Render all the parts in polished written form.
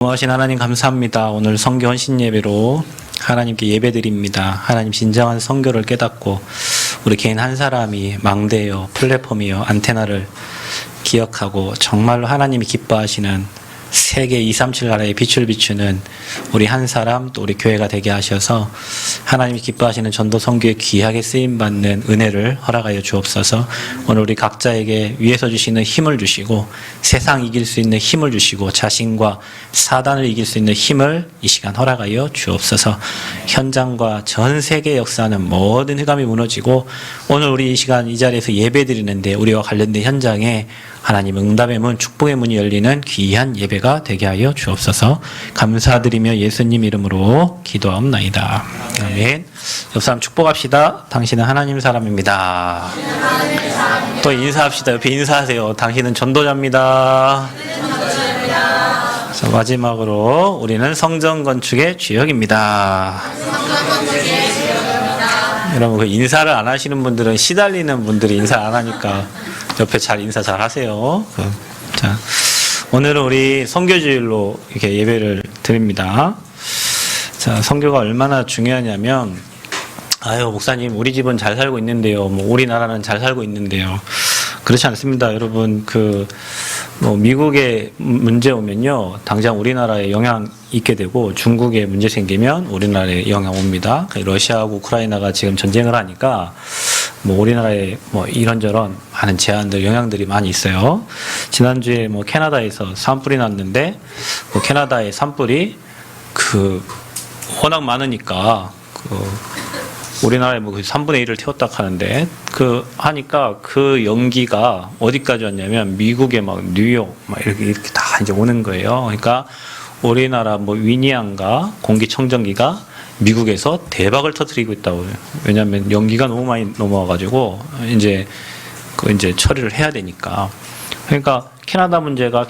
고마우신 하나님 감사합니다. 오늘 성교 헌신 예배로 하나님께 예배드립니다. 하나님 진정한 성교를 깨닫고 우리 개인 한 사람이 망대요, 플랫폼이요, 안테나를 기억하고 정말로 하나님이 기뻐하시는 세계 237 나라에 빛을 비추는 우리 한 사람 또 우리 교회가 되게 하셔서 하나님이 기뻐하시는 전도 선교에 귀하게 쓰임받는 은혜를 허락하여 주옵소서. 오늘 우리 각자에게 위에서 주시는 힘을 주시고 세상 이길 수 있는 힘을 주시고 자신과 사단을 이길 수 있는 힘을 이 시간 허락하여 주옵소서. 현장과 전 세계 역사는 모든 흑암이 무너지고 오늘 우리 이 시간 이 자리에서 예배드리는데 우리와 관련된 현장에 하나님 응답의 문, 축복의 문이 열리는 귀한 예배가 되게 하여 주옵소서. 감사드리며 예수님 이름으로 기도하옵나이다. 아멘. 옆 사람 축복합시다. 당신은 하나님 사람입니다. 또 인사합시다. 옆에 인사하세요. 당신은 전도자입니다. 자, 마지막으로 우리는 성전 건축의 주역입니다. 여러분, 그 인사를 안 하시는 분들은 시달리는 분들이 인사 안 하니까 옆에 인사 잘 하세요. 자, 오늘은 우리 선교주일로 이렇게 예배를 드립니다. 자, 선교가 얼마나 중요하냐면, 목사님, 우리 집은 잘 살고 있는데요. 우리나라는 잘 살고 있는데요. 그렇지 않습니다. 여러분, 미국에 문제 오면요, 당장 우리나라에 영향 있게 되고, 중국에 문제 생기면 우리나라에 영향 옵니다. 러시아하고 우크라이나가 지금 전쟁을 하니까, 우리나라에 이런저런 많은 제한들, 영향들이 많이 있어요. 지난주에 캐나다에서 산불이 났는데, 캐나다의 산불이 워낙 많으니까, 우리나라에 3분의 1을 태웠다 하는데, 하니까 그 연기가 어디까지 왔냐면, 미국의 뉴욕, 이렇게 다 이제 오는 거예요. 그러니까, 우리나라 위니안가 공기청정기가 미국에서 대박을 터뜨리고 있다고 해요. 왜냐하면 연기가 너무 많이 넘어와가지고 이제 처리를 해야 되니까. 그러니까 캐나다 문제가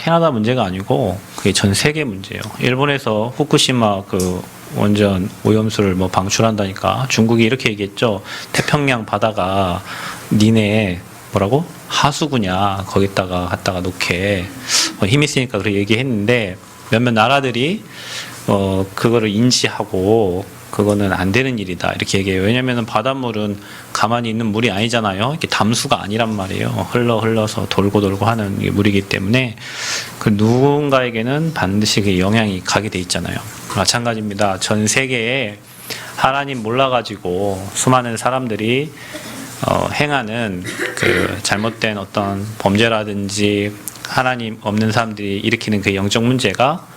아니고 그게 전 세계 문제예요. 일본에서 후쿠시마 원전 오염수를 방출한다니까 중국이 이렇게 얘기했죠. 태평양 바다가 니네 하수구냐 거기다가 갖다가 놓게 힘이 세니까 그렇게 얘기했는데 몇몇 나라들이 그거를 인지하고 그거는 안 되는 일이다 이렇게 얘기해요. 왜냐하면 바닷물은 가만히 있는 물이 아니잖아요. 이렇게 담수가 아니란 말이에요. 흘러서 돌고 하는 물이기 때문에 누군가에게는 반드시 그 영향이 가게 돼 있잖아요. 마찬가지입니다. 전 세계에 하나님 몰라가지고 수많은 사람들이 행하는 잘못된 어떤 범죄라든지 하나님 없는 사람들이 일으키는 그 영적 문제가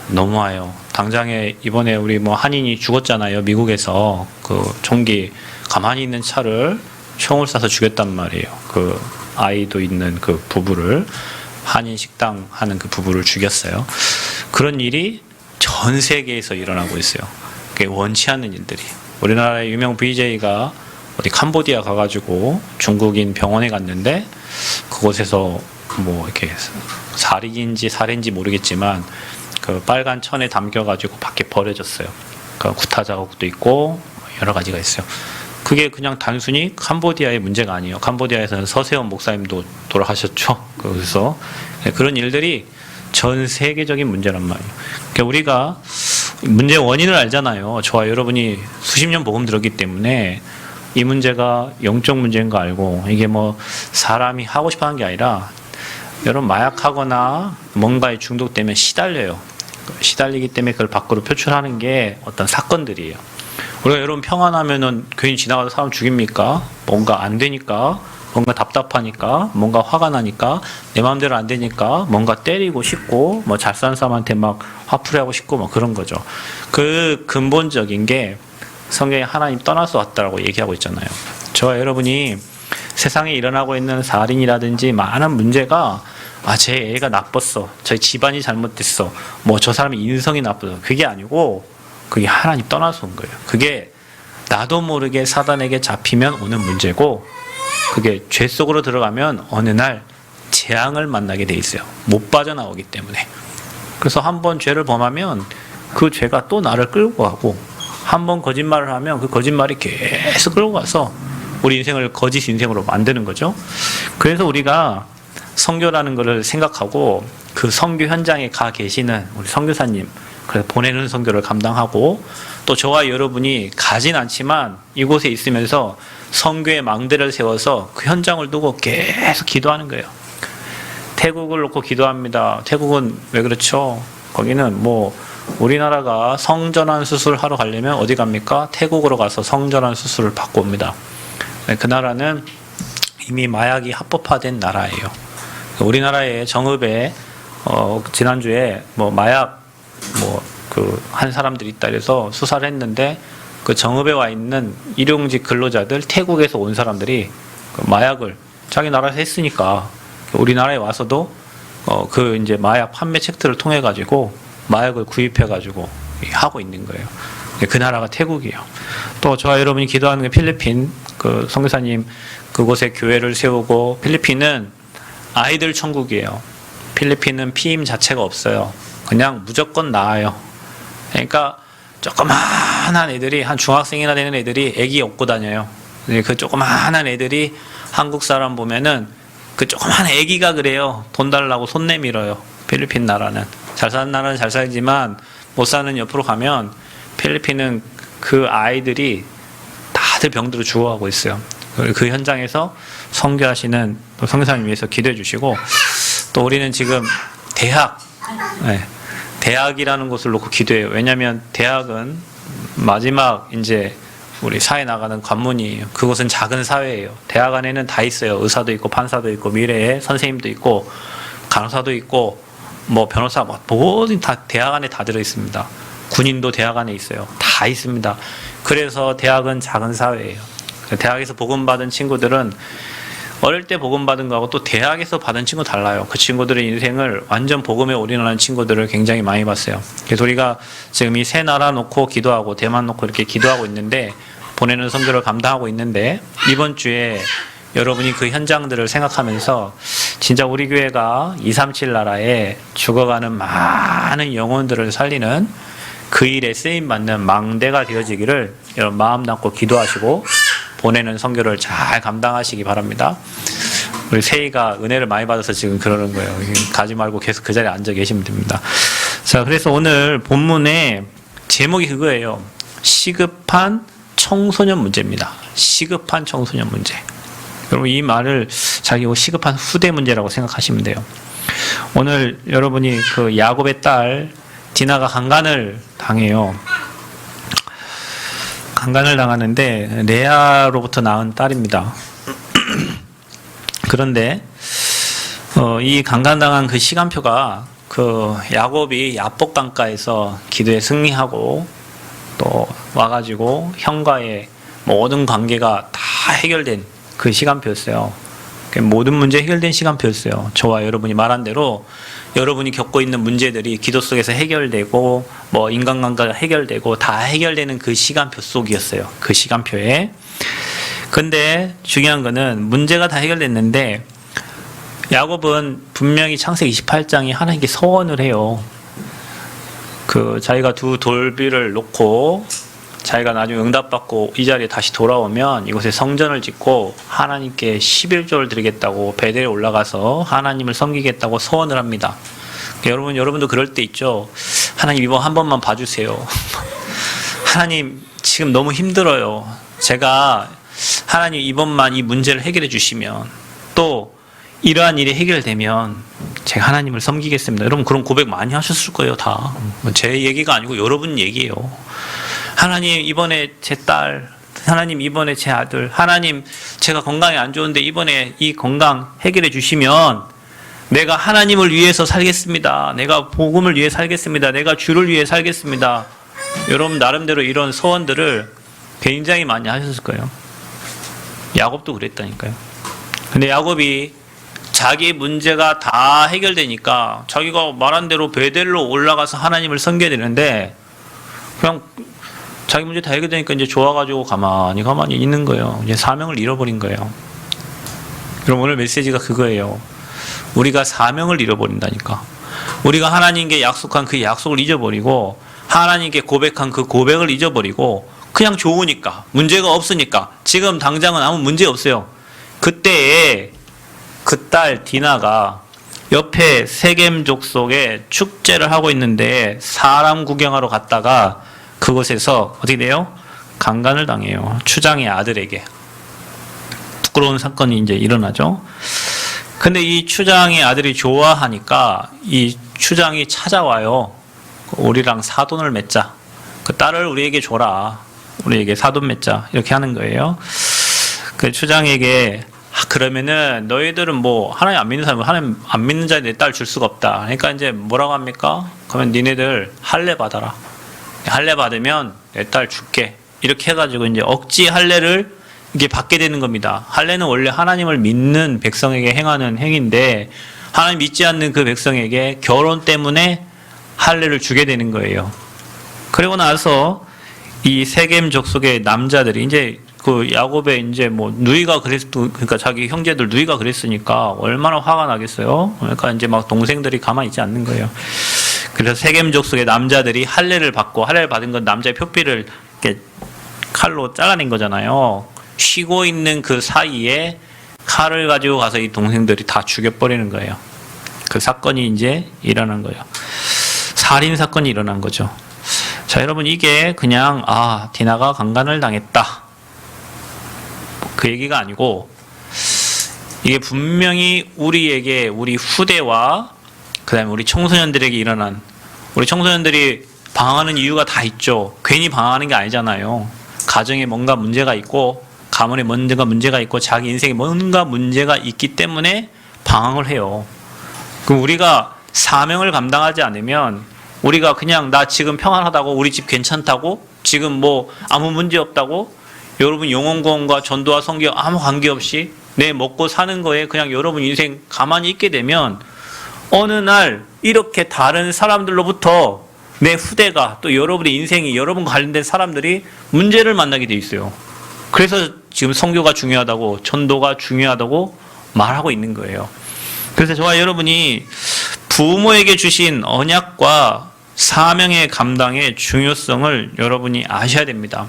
너무와요. 당장에 이번에 우리 한인이 죽었잖아요. 미국에서 총기 가만히 있는 차를 총을 쏴서 죽였단 말이에요. 아이도 있는 부부를 한인 식당 하는 부부를 죽였어요. 그런 일이 전 세계에서 일어나고 있어요. 그게 원치 않는 일들이. 우리나라의 유명 BJ가 어디 캄보디아 가가지고 중국인 병원에 갔는데 그곳에서 이렇게 살인인지 모르겠지만 빨간 천에 담겨가지고 밖에 버려졌어요. 구타 자국도 있고 여러 가지가 있어요. 그게 그냥 단순히 캄보디아의 문제가 아니에요. 캄보디아에서는 서세원 목사님도 돌아가셨죠. 그래서 그런 일들이 전 세계적인 문제란 말이에요. 그러니까 우리가 문제의 원인을 알잖아요. 저와 여러분이 수십 년 복음 들었기 때문에 이 문제가 영적 문제인 거 알고 이게 사람이 하고 싶어 하는 게 아니라 여러분 마약하거나 뭔가에 중독되면 시달리기 때문에 그걸 밖으로 표출하는 게 어떤 사건들이에요. 우리가 여러분 평안하면은 괜히 지나가서 사람 죽입니까? 뭔가 안 되니까, 뭔가 답답하니까, 뭔가 화가 나니까, 내 마음대로 안 되니까, 뭔가 때리고 싶고, 잘 사는 사람한테 화풀이하고 싶고, 그런 거죠. 그 근본적인 게 성경에 하나님 떠나서 왔다라고 얘기하고 있잖아요. 저와 여러분이 세상에 일어나고 있는 살인이라든지 많은 문제가 제 애가 나빴어. 저희 집안이 잘못됐어. 저 사람의 인성이 나쁘다. 그게 아니고 그게 하나님 떠나서 온 거예요. 그게 나도 모르게 사단에게 잡히면 오는 문제고 그게 죄 속으로 들어가면 어느 날 재앙을 만나게 돼 있어요. 못 빠져나오기 때문에. 그래서 한번 죄를 범하면 그 죄가 또 나를 끌고 가고 한번 거짓말을 하면 그 거짓말이 계속 끌고 가서 우리 인생을 거짓 인생으로 만드는 거죠. 그래서 우리가 선교라는 것을 생각하고 그 선교 현장에 가 계시는 우리 선교사님, 그래서 보내는 선교를 감당하고, 또 저와 여러분이 가진 않지만 이곳에 있으면서 선교의 망대를 세워서 그 현장을 두고 계속 기도하는 거예요. 태국을 놓고 기도합니다. 태국은 왜 그렇죠? 거기는 뭐 우리나라가 성전환 수술 하러 가려면 어디 갑니까? 태국으로 가서 성전환 수술을 받고 옵니다. 그 나라는 이미 마약이 합법화된 나라예요. 우리나라의 정읍에 지난주에 뭐 마약 한 사람들이 있다 그래서 수사를 했는데, 그 정읍에 와 있는 일용직 근로자들, 태국에서 온 사람들이 그 마약을 자기 나라에서 했으니까 우리나라에 와서도 그 이제 마약 판매 체크를 통해 가지고 마약을 구입해 가지고 하고 있는 거예요. 그 나라가 태국이에요. 또 저와 여러분이 기도하는 게 필리핀, 그 선교사님 그곳에 교회를 세우고, 필리핀은 아이들 천국이에요. 필리핀은 피임 자체가 없어요. 그냥 무조건 낳아요. 그러니까 조그마한 애들이, 한 중학생이나 되는 애들이 애기 업고 다녀요. 그 조그마한 애들이 한국 사람 보면은 그 조그마한 애기가 그래요. 돈 달라고 손 내밀어요. 필리핀 나라는. 잘 사는 나라는 잘 살지만 못 사는 옆으로 가면 필리핀은 그 아이들이 다들 병들어 죽어가고 있어요. 그 현장에서 선교하시는 선교사님 위해서 기도해 주시고, 또 우리는 지금 대학이라는 곳을 놓고 기도해요. 왜냐하면 대학은 마지막 이제 우리 사회 나가는 관문이에요. 그곳은 작은 사회예요. 대학 안에는 다 있어요. 의사도 있고 판사도 있고 미래의 선생님도 있고 간호사도 있고 뭐 변호사, 모든 다 대학 안에 다 들어 있습니다. 군인도 대학 안에 있어요. 다 있습니다. 그래서 대학은 작은 사회예요. 대학에서 복음받은 친구들은 어릴 때 복음받은 거하고 또 대학에서 받은 친구 달라요. 그 친구들의 인생을 완전 복음에 올인하는 친구들을 굉장히 많이 봤어요. 그래서 우리가 지금 이 세 나라 놓고 기도하고 대만 놓고 이렇게 기도하고 있는데, 보내는 선교를 감당하고 있는데, 이번 주에 여러분이 그 현장들을 생각하면서 진짜 우리 교회가 237 나라에 죽어가는 많은 영혼들을 살리는 그 일에 쓰임받는 망대가 되어지기를 여러분 마음 담고 기도하시고 보내는 선교를 잘 감당하시기 바랍니다. 우리 세이가 은혜를 많이 받아서 지금 그러는 거예요. 가지 말고 계속 그 자리에 앉아 계시면 됩니다. 자, 그래서 오늘 본문의 제목이 그거예요. 시급한 청소년 문제입니다. 시급한 청소년 문제. 여러분 이 말을 자기 시급한 후대 문제라고 생각하시면 돼요. 오늘 여러분이 그 야곱의 딸 디나가 강간을 당해요. 강간을 당하는데 레아로부터 낳은 딸입니다. 그런데 이 강간당한 그 시간표가 그 야곱이 야복 강가에서 기도에 승리하고 또 와가지고 형과의 모든 관계가 다 해결된 그 시간표였어요. 모든 문제 해결된 시간표였어요. 저와 여러분이 말한 대로 여러분이 겪고 있는 문제들이 기도 속에서 해결되고 뭐 인간관계가 해결되고 다 해결되는 그 시간표 속이었어요. 그 시간표에. 근데 중요한 거는 문제가 다 해결됐는데 야곱은 분명히 창세기 28장에 하나님께 서원을 해요. 그 자기가 두 돌비를 놓고 자기가 나중에 응답받고 이 자리에 다시 돌아오면 이곳에 성전을 짓고 하나님께 11조를 드리겠다고 베델에 올라가서 하나님을 섬기겠다고 서원을 합니다. 여러분도 그럴 때 있죠. 하나님 이번 한 번만 봐주세요. 하나님 지금 너무 힘들어요. 제가 하나님 이번만 이 문제를 해결해 주시면, 또 이러한 일이 해결되면 제가 하나님을 섬기겠습니다. 여러분 그런 고백 많이 하셨을 거예요. 다 제 얘기가 아니고 여러분 얘기예요. 하나님 이번에 제 딸, 하나님 이번에 제 아들, 하나님 제가 건강이 안 좋은데 이번에 이 건강 해결해 주시면 내가 하나님을 위해서 살겠습니다. 내가 복음을 위해 살겠습니다. 내가 주를 위해 살겠습니다. 여러분 나름대로 이런 소원들을 굉장히 많이 하셨을 거예요. 야곱도 그랬다니까요. 근데 야곱이 자기 문제가 다 해결되니까 자기가 말한 대로 베델로 올라가서 하나님을 섬겨야 되는데 그냥 자기 문제 다 해결되니까 이제 좋아가지고 가만히 있는 거예요. 이제 사명을 잃어버린 거예요. 그럼 오늘 메시지가 그거예요. 우리가 사명을 잃어버린다니까. 우리가 하나님께 약속한 그 약속을 잊어버리고 하나님께 고백한 그 고백을 잊어버리고 그냥 좋으니까, 문제가 없으니까, 지금 당장은 아무 문제 없어요. 그때에 그 딸 디나가 옆에 세겜 족속에 축제를 하고 있는데 사람 구경하러 갔다가 그곳에서 어떻게 돼요? 강간을 당해요. 추장의 아들에게. 부끄러운 사건이 이제 일어나죠. 근데 이 추장의 아들이 좋아하니까 이 추장이 찾아와요. 우리랑 사돈을 맺자. 그 딸을 우리에게 줘라. 우리에게 사돈 맺자. 이렇게 하는 거예요. 그 추장에게 그러면은 너희들은 뭐 하나님 안 믿는 사람은 하나님 안 믿는 자에 내 딸 줄 수가 없다. 그러니까 이제 뭐라고 합니까? 그러면 니네들 할례 받아라. 할례 받으면 내 딸 줄게. 이렇게 해가지고 이제 억지 할례를 이게 받게 되는 겁니다. 할례는 원래 하나님을 믿는 백성에게 행하는 행위인데 하나님 믿지 않는 그 백성에게 결혼 때문에 할례를 주게 되는 거예요. 그리고 나서 이 세겜 족속의 남자들이 이제 그 야곱의 이제 뭐 누이가 그러니까 자기 형제들 누이가 그랬으니까 얼마나 화가 나겠어요. 그러니까 이제 막 동생들이 가만히 있지 않는 거예요. 그래서 세겜 족속의 남자들이 할례를 받고 할례를 받은 건 남자의 표피를 이렇게 칼로 잘라낸 거잖아요. 쉬고 있는 그 사이에 칼을 가지고 가서 이 동생들이 다 죽여버리는 거예요. 그 사건이 이제 일어난 거예요. 살인 사건이 일어난 거죠. 자, 여러분 이게 그냥 디나가 강간을 당했다. 그 얘기가 아니고 이게 분명히 우리에게 우리 후대와 그다음에 우리 청소년들에게 일어난 우리 청소년들이 방황하는 이유가 다 있죠. 괜히 방황하는 게 아니잖아요. 가정에 뭔가 문제가 있고 가문에 뭔가 문제가 있고 자기 인생에 뭔가 문제가 있기 때문에 방황을 해요. 그럼 우리가 사명을 감당하지 않으면 우리가 그냥 나 지금 평안하다고 우리 집 괜찮다고 지금 뭐 아무 문제 없다고 여러분 영혼구원과 전도와 선교 아무 관계없이 내 먹고 사는 거에 그냥 여러분 인생 가만히 있게 되면 어느 날 이렇게 다른 사람들로부터 내 후대가 또 여러분의 인생이 여러분과 관련된 사람들이 문제를 만나게 돼 있어요. 그래서 지금 선교가 중요하다고 전도가 중요하다고 말하고 있는 거예요. 그래서 저와 여러분이 부모에게 주신 언약과 사명의 감당의 중요성을 여러분이 아셔야 됩니다.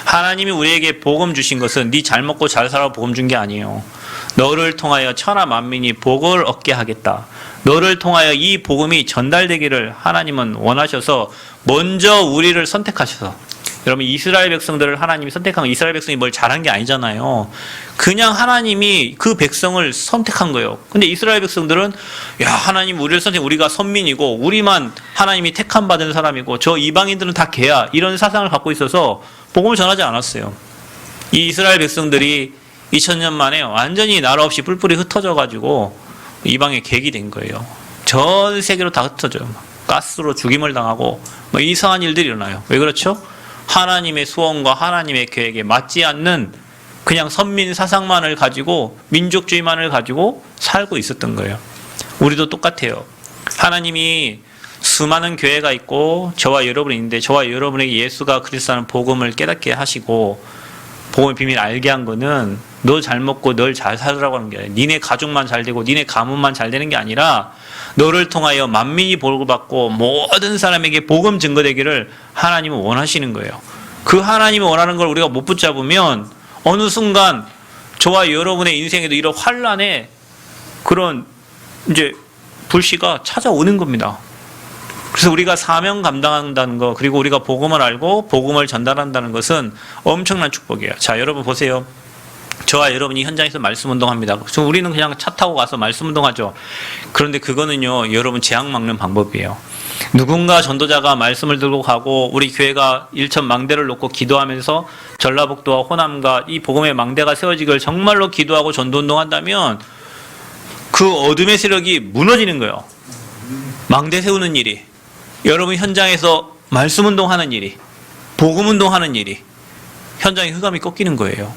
하나님이 우리에게 복음 주신 것은 네 잘 먹고 잘 살아 복음 준 게 아니에요. 너를 통하여 천하 만민이 복을 얻게 하겠다. 너를 통하여 이 복음이 전달되기를 하나님은 원하셔서 먼저 우리를 선택하셔서 여러분 이스라엘 백성들을 하나님이 선택한 이스라엘 백성이 뭘 잘한 게 아니잖아요. 그냥 하나님이 그 백성을 선택한 거예요. 근데 이스라엘 백성들은 야 하나님 우리를 선택 우리가 선민이고 우리만 하나님이 택함 받은 사람이고 저 이방인들은 다 개야 이런 사상을 갖고 있어서 복음을 전하지 않았어요. 이 이스라엘 백성들이 2000년 만에 완전히 나라 없이 뿔뿔이 흩어져 가지고 이방의 객이 된 거예요. 전 세계로 다 흩어져요. 가스로 죽임을 당하고 뭐 이상한 일들이 일어나요. 왜 그렇죠? 하나님의 소원과 하나님의 계획에 맞지 않는 그냥 선민 사상만을 가지고 민족주의만을 가지고 살고 있었던 거예요. 우리도 똑같아요. 하나님이 수많은 교회가 있고 저와 여러분이 있는데 저와 여러분에게 예수가 그리스도라는 복음을 깨닫게 하시고 복음의 비밀을 알게 한 거는 너 잘 먹고 널 잘 살으라고 하는 게 아니라 니네 가족만 잘 되고 니네 가문만 잘 되는 게 아니라 너를 통하여 만민이 복을 받고 모든 사람에게 복음 증거되기를 하나님은 원하시는 거예요. 그 하나님이 원하는 걸 우리가 못 붙잡으면 어느 순간 저와 여러분의 인생에도 이런 환란의 그런 이제 불씨가 찾아오는 겁니다. 그래서 우리가 사명 감당한다는 거 그리고 우리가 복음을 알고 복음을 전달한다는 것은 엄청난 축복이에요. 자, 여러분 보세요. 저와 여러분이 현장에서 말씀 운동합니다. 그래서 우리는 그냥 차 타고 가서 말씀 운동하죠. 그런데 그거는요, 여러분 재앙 막는 방법이에요. 누군가 전도자가 말씀을 들고 가고 우리 교회가 일천 망대를 놓고 기도하면서 전라북도와 호남과 이 복음의 망대가 세워지길 정말로 기도하고 전도 운동한다면 그 어둠의 세력이 무너지는 거예요. 망대 세우는 일이 여러분 현장에서 말씀 운동하는 일이 복음 운동하는 일이 현장에 흑암이 꺾이는 거예요.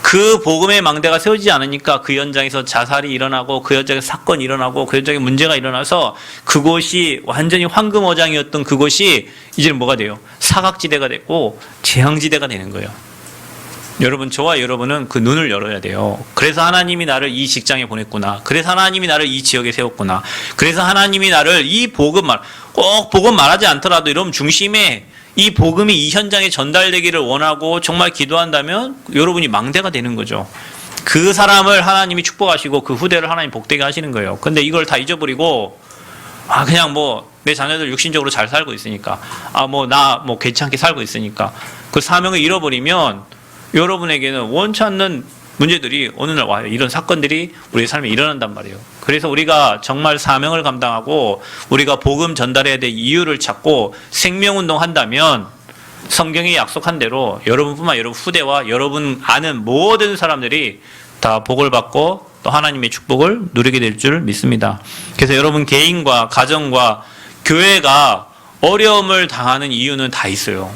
그 복음의 망대가 세워지지 않으니까 그 현장에서 자살이 일어나고 그 현장에서 사건이 일어나고 그 현장에 문제가 일어나서 그곳이 완전히 황금어장이었던 그곳이 이제는 뭐가 돼요? 사각지대가 됐고 재앙지대가 되는 거예요. 여러분 저와 여러분은 그 눈을 열어야 돼요. 그래서 하나님이 나를 이 직장에 보냈구나. 그래서 하나님이 나를 이 지역에 세웠구나. 그래서 하나님이 나를 이 복음 꼭 복음 말하지 않더라도 여러분 중심에 이 복음이 이 현장에 전달되기를 원하고 정말 기도한다면 여러분이 망대가 되는 거죠. 그 사람을 하나님이 축복하시고 그 후대를 하나님 복되게 하시는 거예요. 근데 이걸 다 잊어버리고 그냥 뭐 내 자녀들 육신적으로 잘 살고 있으니까 나 괜찮게 살고 있으니까 그 사명을 잃어버리면 여러분에게는 원치 않는 문제들이 어느 날 와요. 이런 사건들이 우리의 삶에 일어난단 말이에요. 그래서 우리가 정말 사명을 감당하고 우리가 복음 전달해야 될 이유를 찾고 생명운동 한다면 성경이 약속한 대로 여러분뿐만 아니라 여러분 후대와 여러분 아는 모든 사람들이 다 복을 받고 또 하나님의 축복을 누리게 될 줄 믿습니다. 그래서 여러분 개인과 가정과 교회가 어려움을 당하는 이유는 다 있어요.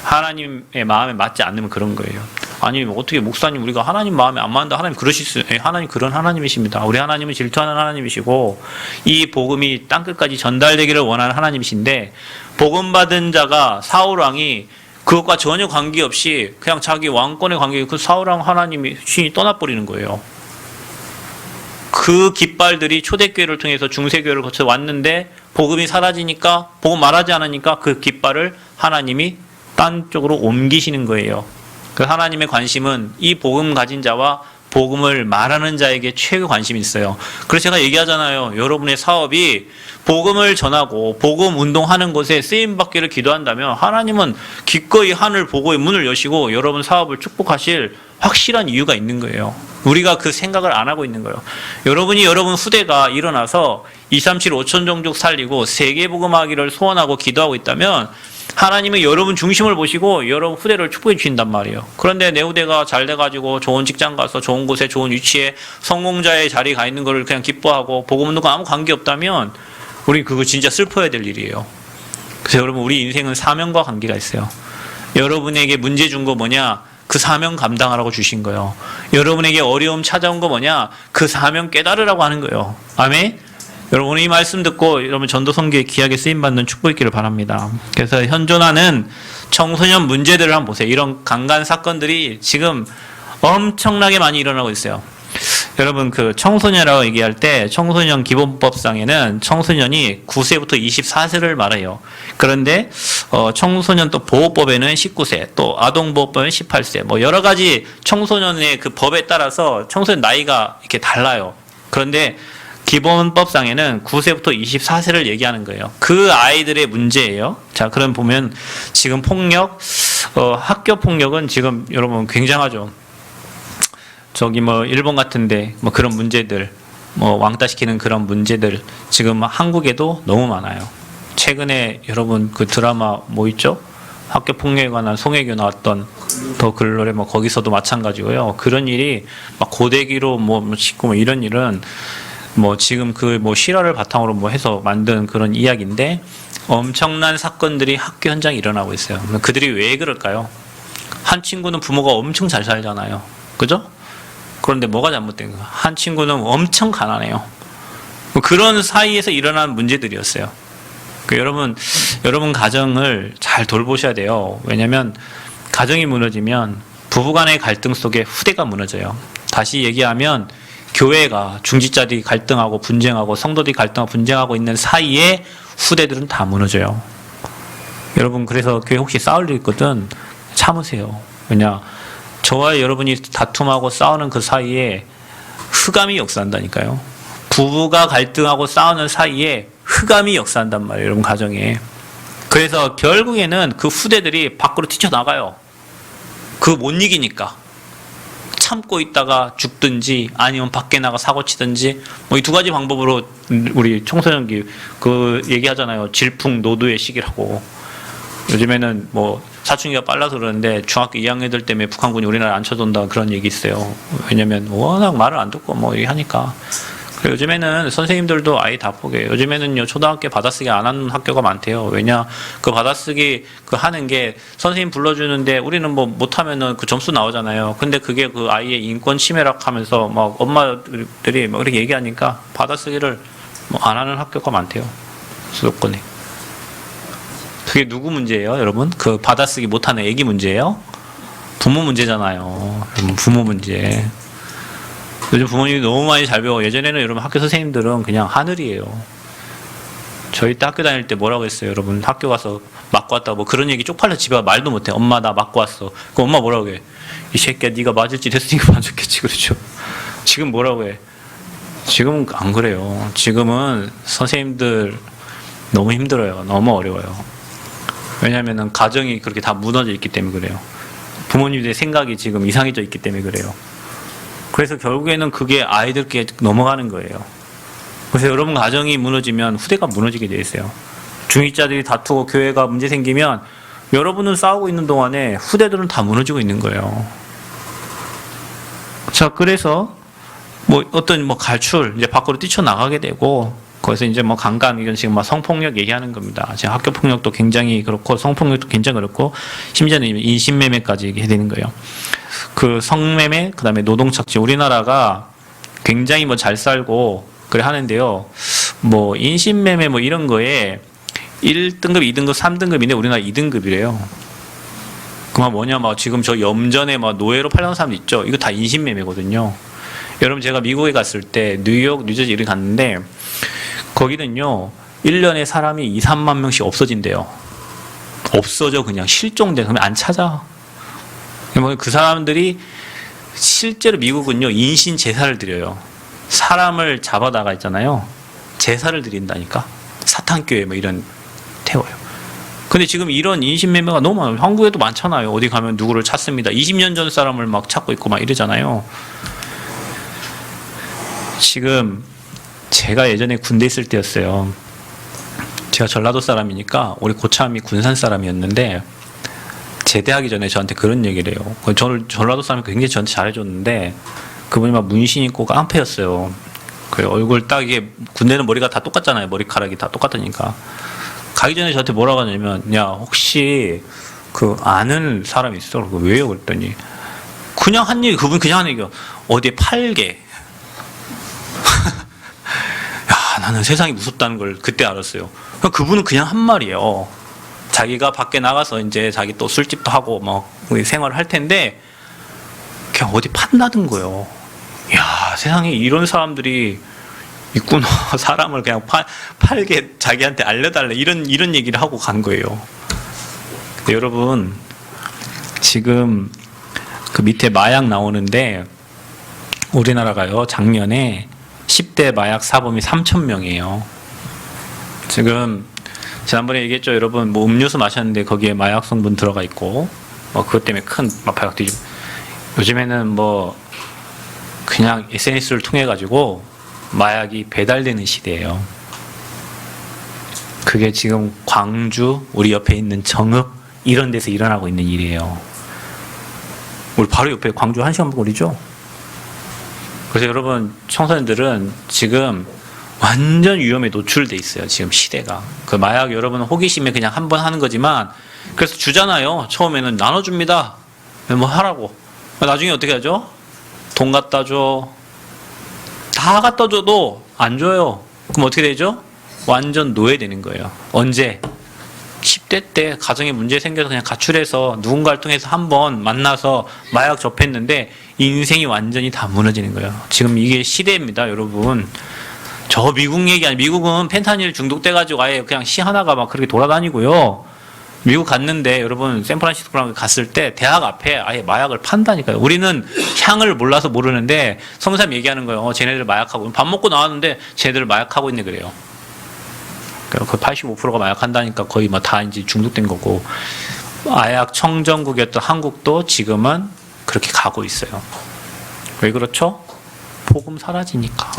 하나님의 마음에 맞지 않으면 그런 거예요. 아니 어떻게 목사님 우리가 하나님 마음에 안 맞는다. 하나님 그러실 수 하나님 그런 하나님이십니다. 우리 하나님은 질투하는 하나님이시고 이 복음이 땅끝까지 전달되기를 원하는 하나님이신데 복음 받은 자가 사울 왕이 그것과 전혀 관계없이 그냥 자기 왕권에 관계없이 그 사울 왕 하나님이 신이 떠나버리는 거예요. 그 깃발들이 초대교회를 통해서 중세교회를 거쳐 왔는데 복음이 사라지니까 복음 말하지 않으니까 그 깃발을 하나님이 딴 쪽으로 옮기시는 거예요. 그 하나님의 관심은 이 복음 가진 자와 복음을 말하는 자에게 최고 관심이 있어요. 그래서 제가 얘기하잖아요. 여러분의 사업이 복음을 전하고 복음 운동하는 곳에 쓰임받기를 기도한다면 하나님은 기꺼이 하늘 보고의 문을 여시고 여러분 사업을 축복하실 확실한 이유가 있는 거예요. 우리가 그 생각을 안 하고 있는 거예요. 여러분이 여러분 후대가 일어나서 237 5천 종족 살리고 세계 복음하기를 소원하고 기도하고 있다면 하나님은 여러분 중심을 보시고 여러분 후대를 축복해 주신단 말이에요. 그런데 내 후대가 잘 돼가지고 좋은 직장 가서 좋은 곳에 좋은 위치에 성공자의 자리에 가 있는 걸 그냥 기뻐하고 복음 운동과 아무 관계 없다면 우리 그거 진짜 슬퍼야 될 일이에요. 그래서 여러분 우리 인생은 사명과 관계가 있어요. 여러분에게 문제 준 거 뭐냐? 그 사명 감당하라고 주신 거예요. 여러분에게 어려움 찾아온 거 뭐냐? 그 사명 깨달으라고 하는 거예요. 아멘? 여러분 오늘 이 말씀 듣고 여러분 전도선교에 귀하게 쓰임받는 축복 있기를 바랍니다. 그래서 현존하는 청소년 문제들을 한번 보세요. 이런 강간 사건들이 지금 엄청나게 많이 일어나고 있어요. 여러분 그 청소년이라고 얘기할 때 청소년 기본법상에는 청소년이 9세부터 24세를 말해요. 그런데 청소년 또 보호법에는 19세, 또 아동보호법에는 18세, 뭐 여러 가지 청소년의 그 법에 따라서 청소년 나이가 이렇게 달라요. 그런데 기본법상에는 9세부터 24세를 얘기하는 거예요. 그 아이들의 문제예요. 자, 그럼 보면 지금 폭력, 학교 폭력은 지금 여러분 굉장하죠. 저기 뭐 일본 같은데 뭐 그런 문제들, 뭐 왕따시키는 그런 문제들 지금 한국에도 너무 많아요. 최근에 여러분 그 드라마 뭐 있죠? 학교 폭력에 관한 송혜교 나왔던 더 글로레 뭐 거기서도 마찬가지고요. 그런 일이 막 고데기로 뭐 짓고 뭐 이런 일은 뭐 지금 그 뭐 실화를 바탕으로 뭐 해서 만든 그런 이야기인데 엄청난 사건들이 학교 현장에 일어나고 있어요. 그들이 왜 그럴까요? 한 친구는 부모가 엄청 잘 살잖아요. 그죠? 그런데 뭐가 잘못된 거야? 한 친구는 엄청 가난해요. 그런 사이에서 일어난 문제들이었어요. 여러분 가정을 잘 돌보셔야 돼요. 왜냐하면 가정이 무너지면 부부간의 갈등 속에 후대가 무너져요. 다시 얘기하면 교회가 중직자들이 갈등하고 분쟁하고 성도들이 갈등하고 분쟁하고 있는 사이에 후대들은 다 무너져요. 여러분 그래서 교회 혹시 싸울 일 있거든 참으세요. 왜냐 저와 여러분이 다툼하고 싸우는 그 사이에 흑암이 역사한다니까요. 부부가 갈등하고 싸우는 사이에 흑암이 역사한단 말이에요. 여러분 가정에. 그래서 결국에는 그 후대들이 밖으로 튀쳐나가요. 그거 못 이기니까. 참고 있다가 죽든지 아니면 밖에 나가 사고 치든지 뭐 이 두 가지 방법으로 우리 청소년기 그 얘기하잖아요. 질풍노도의 시기라고. 요즘에는 뭐 사춘기가 빨라서 그러는데 중학교 2학년들 때문에 북한군이 우리나라에 안 쳐준다 그런 얘기 있어요. 왜냐면 워낙 말을 안 듣고 뭐 하니까. 요즘에는 선생님들도 아예 다 포기해요. 요즘에는요 초등학교 받아쓰기 안 하는 학교가 많대요. 왜냐 그 받아쓰기 그 하는 게 선생님 불러주는데 우리는 뭐 못하면은 그 점수 나오잖아요. 근데 그게 그 아이의 인권 침해락 하면서 막 엄마들이 막 이렇게 얘기하니까 받아쓰기를 뭐 안 하는 학교가 많대요. 수도권에. 그게 누구 문제예요, 여러분? 그 받아쓰기 못하는 애기 문제예요? 부모 문제잖아요. 여러분 부모 문제. 요즘 부모님이 너무 많이 잘 배워. 예전에는 여러분 학교 선생님들은 그냥 하늘이에요. 저희 때 학교 다닐 때 뭐라고 했어요? 여러분 학교 가서 맞고 왔다고 뭐 그런 얘기 쪽팔려 집에 가 말도 못해. 엄마 나 맞고 왔어. 그 엄마 뭐라고 해? 이 새끼야 네가 맞을 짓 했으니까 맞았겠지. 그렇죠? 지금 뭐라고 해? 지금은 안 그래요. 지금은 선생님들 너무 힘들어요. 너무 어려워요. 왜냐하면 가정이 그렇게 다 무너져 있기 때문에 그래요. 부모님들의 생각이 지금 이상해져 있기 때문에 그래요. 그래서 결국에는 그게 아이들께 넘어가는 거예요. 그래서 여러분 가정이 무너지면 후대가 무너지게 돼 있어요. 중직자들이 다투고 교회가 문제 생기면 여러분은 싸우고 있는 동안에 후대들은 다 무너지고 있는 거예요. 자, 그래서 뭐 어떤 뭐 갈출 이제 밖으로 뛰쳐나가게 되고 거기서 이제 뭐 강간 이런 식으로 막 성폭력 얘기하는 겁니다. 지금 학교 폭력도 굉장히 그렇고 성폭력도 굉장히 그렇고 심지어는 인신매매까지 해야 되는 거예요. 그 성매매 그다음에 노동착취 우리나라가 굉장히 뭐 잘 살고 그래 하는데요. 뭐 인신매매 뭐 이런 거에 1등급, 2등급, 3등급인데 우리나라 2등급이래요. 그만 뭐냐 막 지금 저 염전에 막 노예로 팔려는 사람 있죠. 이거 다 인신매매거든요. 여러분 제가 미국에 갔을 때 뉴욕, 뉴저지 이렇게 갔는데 거기는요 1년에 사람이 2, 3만 명씩 없어진대요. 없어져 그냥 실종돼. 그러면 안 찾아. 그 사람들이 실제로 미국은요 인신 제사를 드려요. 사람을 잡아다가 있잖아요. 제사를 드린다니까. 사탄교회 뭐 이런 태워요. 근데 지금 이런 인신매매가 너무 많아요. 한국에도 많잖아요. 어디 가면 누구를 찾습니다. 20년 전 사람을 막 찾고 있고 막 이러잖아요. 지금 제가 예전에 군대 있을 때였어요. 제가 전라도 사람이니까 우리 고참이 군산 사람이었는데 제대하기 전에 저한테 그런 얘기를 해요. 저를 전라도 사람이 굉장히 저한테 잘해줬는데 그분이 막 문신 있고 깡패였어요. 그 얼굴 딱 이게 군대는 머리가 다 똑같잖아요. 머리카락이 다 똑같으니까. 가기 전에 저한테 뭐라고 하냐면 야 혹시 그 아는 사람 있어? 그러고 왜요? 그랬더니 그냥 한 얘기 그분 그냥 한 얘기가 어디에 팔게. 야 나는 세상이 무섭다는 걸 그때 알았어요. 그분은 그냥 한 말이에요. 자기가 밖에 나가서 이제 자기 또 술집도 하고 뭐 생활을 할 텐데 그냥 어디 판다는 거예요. 야 세상에 이런 사람들이 있구나. 사람을 그냥 팔게 자기한테 알려달래 이런 얘기를 하고 간 거예요. 근데 여러분 지금 그 밑에 마약 나오는데 우리나라가요 작년에 10대 마약 사범이 3,000명이에요. 지금 지난번에 얘기했죠. 여러분 뭐 음료수 마셨는데 거기에 마약 성분 들어가 있고 그것 때문에 큰 마약 뒤집. 요즘에는 뭐 그냥 SNS를 통해 가지고 마약이 배달되는 시대예요. 그게 지금 광주 우리 옆에 있는 정읍 이런 데서 일어나고 있는 일이에요. 우리 바로 옆에 광주 1시간 거리죠. 그래서 여러분 청소년들은 지금 완전 위험에 노출돼 있어요. 지금 시대가. 그 마약 여러분 호기심에 그냥 한 번 하는 거지만 그래서 주잖아요. 처음에는 나눠줍니다. 뭐 하라고. 나중에 어떻게 하죠? 돈 갖다 줘. 다 갖다 줘도 안 줘요. 그럼 어떻게 되죠? 완전 노예되는 거예요. 언제? 10대 때 가정에 문제 생겨서 그냥 가출해서 누군가를 통해서 한번 만나서 마약 접했는데 인생이 완전히 다 무너지는 거예요. 지금 이게 시대입니다, 여러분. 저 미국 얘기 아니 미국은 펜타닐 중독돼가지고 아예 그냥 시 하나가 막 그렇게 돌아다니고요. 미국 갔는데 여러분 샌프란시스코랑 갔을 때 대학 앞에 아예 마약을 판다니까요. 우리는 향을 몰라서 모르는데 성사님 얘기하는 거예요. 쟤네들 마약하고 밥 먹고 나왔는데 쟤네들 마약하고 있네 그래요. 거의 85%가 마약한다니까 거의 막 다 이제 중독된 거고 마약 청정국이었던 한국도 지금은 그렇게 가고 있어요. 왜 그렇죠? 복음 사라지니까.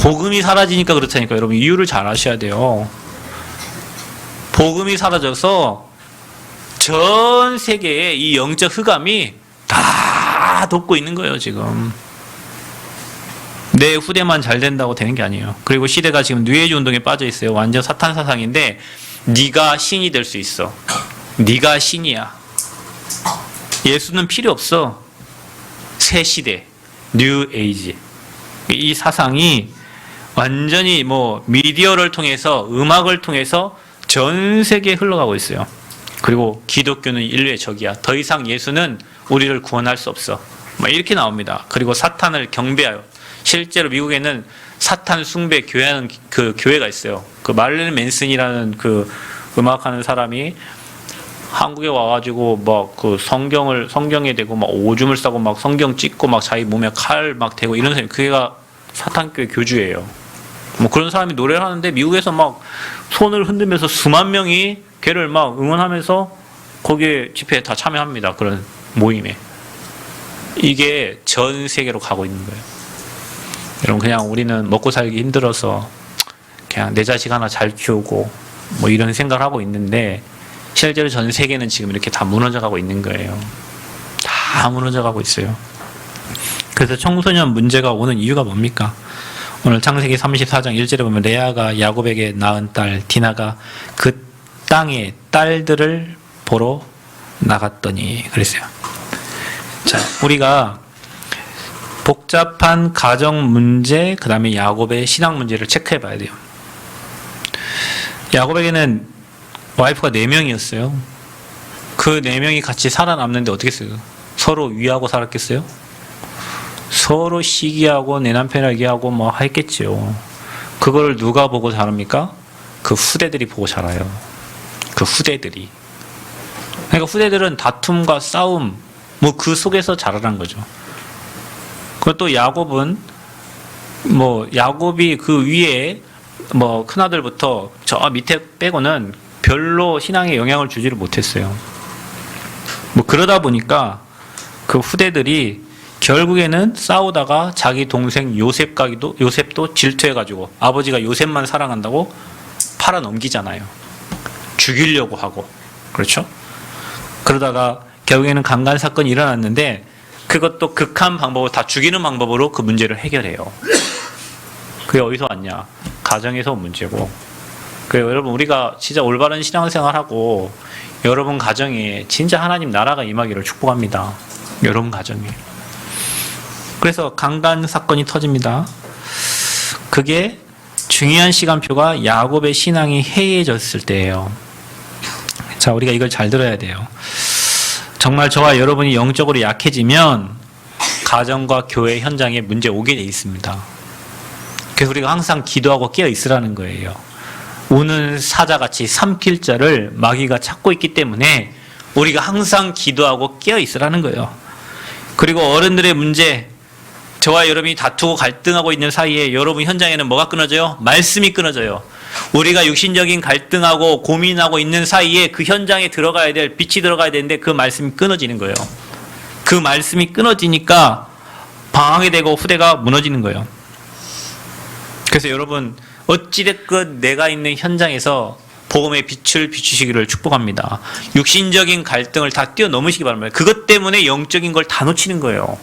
복음이 사라지니까 그렇다니까 여러분 이유를 잘 아셔야 돼요. 복음이 사라져서 전 세계의 이 영적 흑암이 다 덮고 있는 거예요 지금. 내 후대만 잘 된다고 되는 게 아니에요. 그리고 시대가 지금 뉴에이지 운동에 빠져 있어요. 완전 사탄 사상인데 네가 신이 될 수 있어. 네가 신이야. 예수는 필요 없어. 새 시대 뉴에이지. 이 사상이 완전히 뭐 미디어를 통해서 음악을 통해서 전 세계에 흘러가고 있어요. 그리고 기독교는 인류의 적이야. 더 이상 예수는 우리를 구원할 수 없어. 막 이렇게 나옵니다. 그리고 사탄을 경배하여 실제로 미국에는 사탄 숭배 교회하는 그 교회가 있어요. 그 말린 맨슨이라는 그 음악하는 사람이 한국에 와가지고 막 그 성경에 대고 막 오줌을 싸고 막 성경 찍고 막 자기 몸에 칼 막 대고 이런 사람이, 그게가 사탄교회 교주예요. 뭐 그런 사람이 노래를 하는데 미국에서 막 손을 흔들면서 수만 명이 걔를 막 응원하면서 거기에 집회에 다 참여합니다. 그런 모임에. 이게 전 세계로 가고 있는 거예요. 여러분, 그냥 우리는 먹고 살기 힘들어서 그냥 내 자식 하나 잘 키우고 뭐 이런 생각을 하고 있는데, 실제로 전 세계는 지금 이렇게 다 무너져 가고 있는 거예요. 다 무너져 가고 있어요. 그래서 청소년 문제가 오는 이유가 뭡니까? 오늘 창세기 34장 1절에 보면 레아가 야곱에게 낳은 딸 디나가 그 땅의 딸들을 보러 나갔더니 그랬어요. 자, 우리가 복잡한 가정 문제, 그 다음에 야곱의 신앙 문제를 체크해 봐야 돼요. 야곱에게는 와이프가 4명이었어요. 그 4명이 같이 살아남는데 어떻게 했어요? 서로 위하고 살았겠어요? 서로 시기하고 내 남편이라 얘기하고 뭐 했겠죠. 그걸 누가 보고 자랍니까? 그 후대들이 보고 자라요. 그 후대들이. 그러니까 후대들은 다툼과 싸움, 뭐 그 속에서 자라난 거죠. 그것도 야곱은 뭐 야곱이 그 위에 뭐 큰아들부터 저 밑에 빼고는 별로 신앙에 영향을 주지를 못했어요. 뭐 그러다 보니까 그 후대들이 결국에는 싸우다가 자기 동생 요셉도 질투해가지고 아버지가 요셉만 사랑한다고 팔아 넘기잖아요. 죽이려고 하고. 그렇죠? 그러다가 결국에는 강간 사건이 일어났는데 그것도 극한 방법으로, 다 죽이는 방법으로 그 문제를 해결해요. 그게 어디서 왔냐? 가정에서 온 문제고. 그래서 여러분, 우리가 진짜 올바른 신앙생활하고 여러분 가정에 진짜 하나님 나라가 임하기를 축복합니다. 여러분 가정에. 그래서 강간 사건이 터집니다. 그게 중요한 시간표가 야곱의 신앙이 해이해졌을 때예요. 자, 우리가 이걸 잘 들어야 돼요. 정말 저와 여러분이 영적으로 약해지면 가정과 교회 현장에 문제 오게 돼 있습니다. 그래서 우리가 항상 기도하고 깨어 있으라는 거예요. 우는 사자같이 삼킬 자를 마귀가 찾고 있기 때문에 우리가 항상 기도하고 깨어 있으라는 거예요. 그리고 어른들의 문제, 저와 여러분이 다투고 갈등하고 있는 사이에 여러분 현장에는 뭐가 끊어져요? 말씀이 끊어져요. 우리가 육신적인 갈등하고 고민하고 있는 사이에 그 현장에 들어가야 될 빛이 들어가야 되는데 그 말씀이 끊어지는 거예요. 그 말씀이 끊어지니까 방황하게 되고 후대가 무너지는 거예요. 그래서 여러분, 어찌됐건 내가 있는 현장에서 복음의 빛을 비추시기를 축복합니다. 육신적인 갈등을 다 뛰어넘으시기 바랍니다. 그것 때문에 영적인 걸 다 놓치는 거예요.